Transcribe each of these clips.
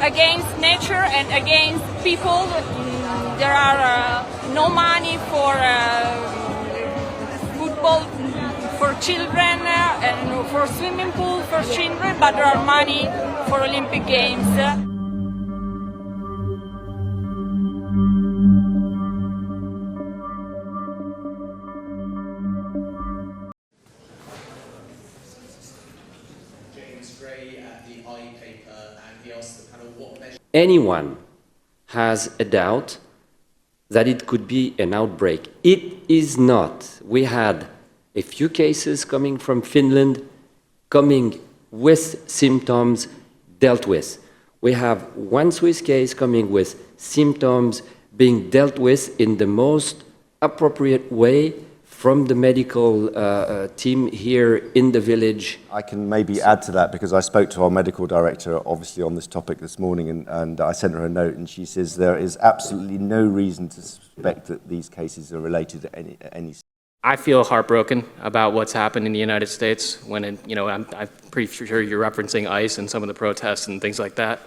against nature and against people. There are no money for football for children and for swimming pool for children, but there are money for Olympic Games. Anyone has a doubt that it could be an outbreak. It is not. We had a few cases coming from Finland, coming with symptoms dealt with. We have one Swiss case coming with symptoms being dealt with in the most appropriate way from the medical team here in the village. I can maybe add to that because I spoke to our medical director, obviously, on this topic this morning, and I sent her a note, and she says there is absolutely no reason to suspect that these cases are related to any. I feel heartbroken about what's happened in the United States when, I'm pretty sure you're referencing ICE and some of the protests and things like that.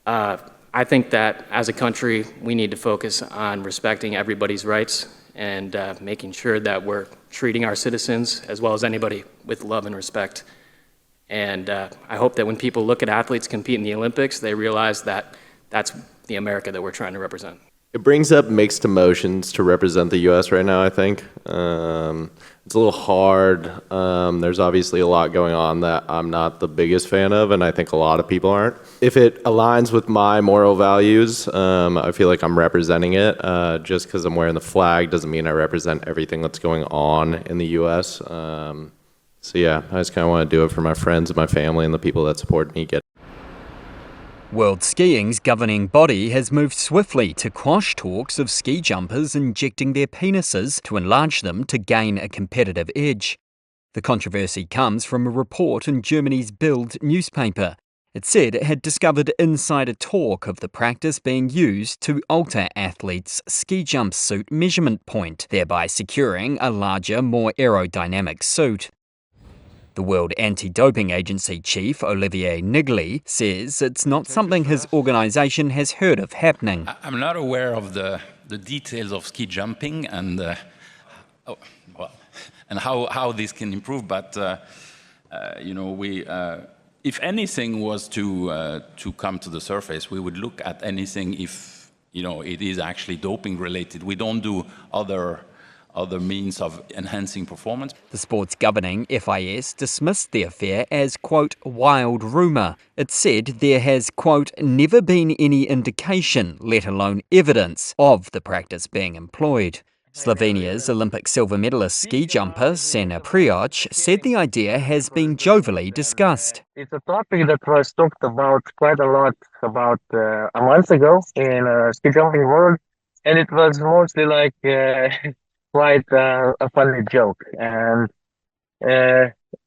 I think that as a country, we need to focus on respecting everybody's rights and making sure that we're treating our citizens as well as anybody with love and respect. And I hope that when people look at athletes compete in the Olympics, they realize that that's the America that we're trying to represent. It brings up mixed emotions to represent the U.S. right now, I think. It's a little hard. There's obviously a lot going on that I'm not the biggest fan of, and I think a lot of people aren't. If it aligns with my moral values, I feel like I'm representing it. Just because I'm wearing the flag doesn't mean I represent everything that's going on in the U.S. So yeah, I just kind of want to do it for my friends and my family and the people that support me. World Skiing's governing body has moved swiftly to quash talks of ski jumpers injecting their penises to enlarge them to gain a competitive edge. The controversy comes from a report in Germany's Bild newspaper. It said it had discovered insider talk of the practice being used to alter athletes' ski jump suit measurement point, thereby securing a larger, more aerodynamic suit. The World Anti-Doping Agency chief, Olivier Nigli, says it's not something his organisation has heard of happening. I'm not aware of the details of ski jumping and how this can improve, but if anything was to come to the surface, we would look at anything if it is actually doping related. We don't do other means of enhancing performance. The sport's governing FIS dismissed the affair as, quote, wild rumour. It said there has, quote, never been any indication, let alone evidence, of the practice being employed. Slovenia's Olympic silver medalist ski jumper, Sana Prijoc, said the idea has been jovially discussed. It's a topic that was talked about quite a lot about a month ago in ski jumping world, and it was mostly like quite a funny joke, and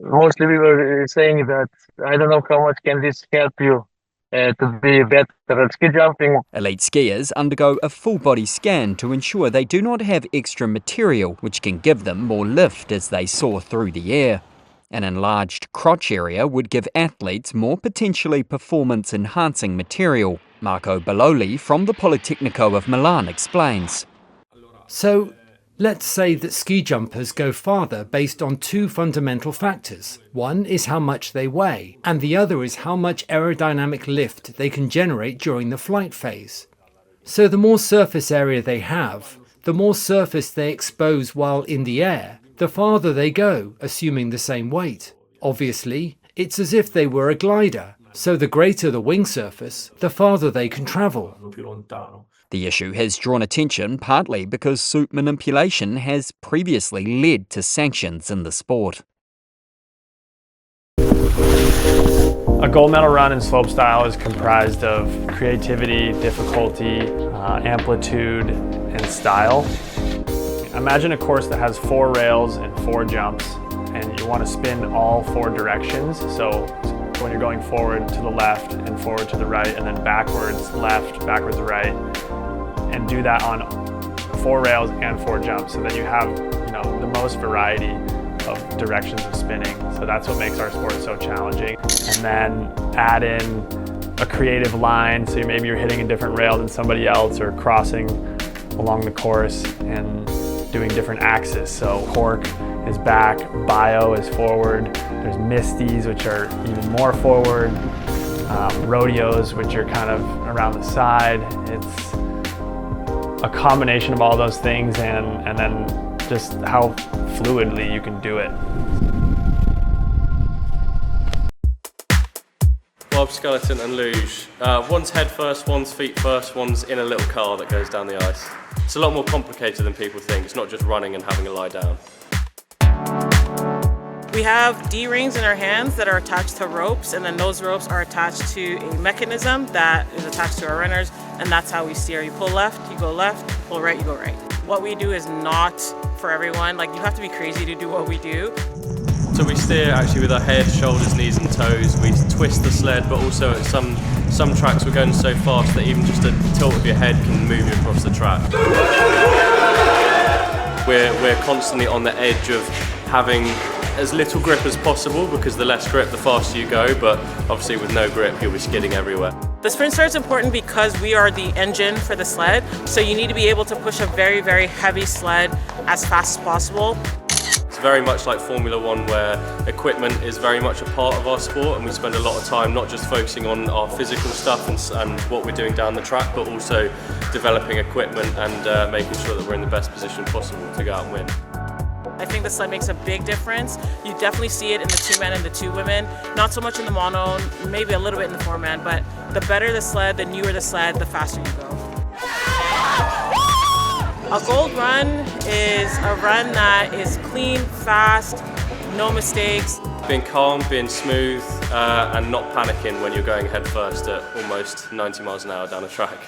mostly we were saying that I don't know how much can this help you to be better at ski jumping. Elite skiers undergo a full-body scan to ensure they do not have extra material, which can give them more lift as they soar through the air. An enlarged crotch area would give athletes more potentially performance-enhancing material. Marco Belloli from the Politecnico of Milan explains. So, let's say that ski jumpers go farther based on two fundamental factors. One is how much they weigh, and the other is how much aerodynamic lift they can generate during the flight phase. So the more surface area they have, the more surface they expose while in the air, the farther they go, assuming the same weight. Obviously, it's as if they were a glider, so the greater the wing surface, the farther they can travel. The issue has drawn attention partly because suit manipulation has previously led to sanctions in the sport. A gold medal run in slopestyle is comprised of creativity, difficulty, amplitude, and style. Imagine a course that has 4 rails and 4 jumps, and you want to spin all 4 directions. So when you're going forward to the left and forward to the right, and then backwards left, backwards right, and do that on 4 rails and 4 jumps, so that you have the most variety of directions of spinning. So that's what makes our sport so challenging. And then add in a creative line, so maybe you're hitting a different rail than somebody else or crossing along the course and doing different axes. So cork is back, bio is forward, there's misties which are even more forward, rodeos which are kind of around the side. It's a combination of all those things and then just how fluidly you can do it. Bob, skeleton and luge. One's head first, one's feet first, one's in a little car that goes down the ice. It's a lot more complicated than people think. It's not just running and having a lie down. We have D-rings in our hands that are attached to ropes, and then those ropes are attached to a mechanism that is attached to our runners, and that's how we steer. You pull left, you go left, pull right, you go right. What we do is not for everyone. Like, you have to be crazy to do what we do. So we steer actually with our head, shoulders, knees and toes. We twist the sled, but also at some tracks we're going so fast that even just a tilt of your head can move you across the track. We're constantly on the edge of having as little grip as possible, because the less grip, the faster you go, but obviously with no grip, you'll be skidding everywhere. The sprint start is important because we are the engine for the sled, so you need to be able to push a very, very heavy sled as fast as possible. It's very much like Formula One, where equipment is very much a part of our sport, and we spend a lot of time not just focusing on our physical stuff and what we're doing down the track, but also developing equipment and making sure that we're in the best position possible to go out and win. I think the sled makes a big difference. You definitely see it in the 2 men and the 2 women. Not so much in the mono, maybe a little bit in the 4 man, but the better the sled, the newer the sled, the faster you go. A gold run is a run that is clean, fast, no mistakes. Being calm, being smooth, and not panicking when you're going head first at almost 90 miles an hour down a track.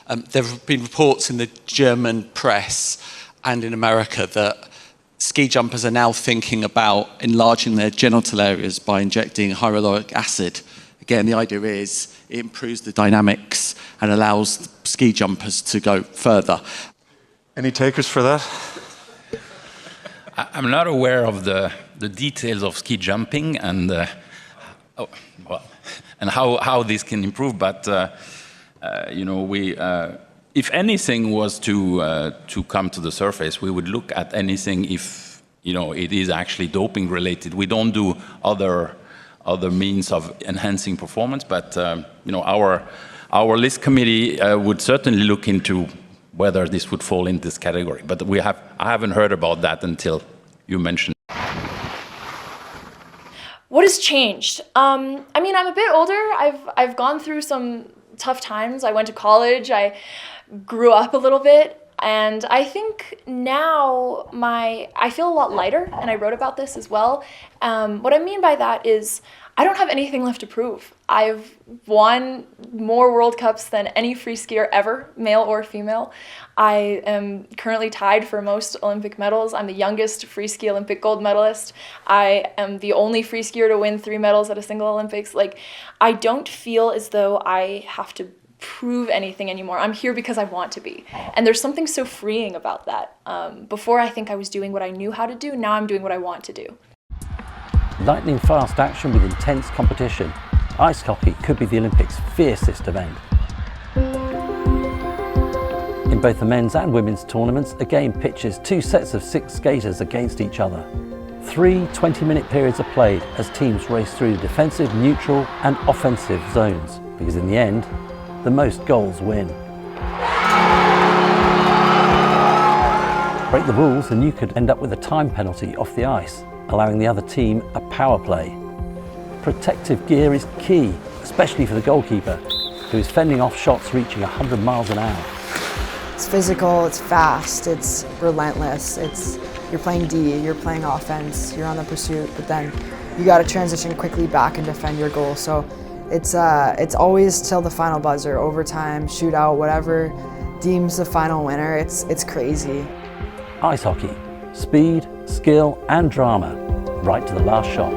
There have been reports in the German press and in America that ski jumpers are now thinking about enlarging their genital areas by injecting hyaluronic acid. Again, the idea is it improves the dynamics and allows ski jumpers to go further. Any takers for that? I'm not aware of the details of ski jumping and how this can improve, but you know, if anything was to come to the surface, we would look at anything if, you know, it is actually doping related. We don't do other means of enhancing performance, but you know, our list committee would certainly look into whether this would fall in this category. But I haven't heard about that until you mentioned. What has changed? I mean, I'm a bit older. I've gone through some tough times. I went to college. I grew up a little bit, and I think now I feel a lot lighter, and I wrote about this as well. What I mean by that is I don't have anything left to prove. I've won more World Cups than any free skier ever, male or female. I am currently tied for most Olympic medals. I'm the youngest free ski Olympic gold medalist. I am the only free skier to win 3 medals at a single Olympics. Like, I don't feel as though I have to prove anything anymore. I'm here because I want to be. And there's something so freeing about that. Before, I think I was doing what I knew how to do. Now I'm doing what I want to do. Lightning fast action with intense competition. Ice hockey could be the Olympics' fiercest event. In both the men's and women's tournaments, a game pitches 2 sets of 6 skaters against each other. 3 20-minute periods are played as teams race through the defensive, neutral and offensive zones, because in the end, the most goals win. Break the rules and you could end up with a time penalty off the ice, allowing the other team a power play. Protective gear is key, especially for the goalkeeper, who is fending off shots reaching 100 miles an hour. It's physical, it's fast, it's relentless, you're playing D, you're playing offense, you're on the pursuit, but then you got to transition quickly back and defend your goal. So it's always till the final buzzer, overtime, shootout, whatever deems the final winner. It's crazy. Ice hockey, speed, skill and drama, right to the last shot.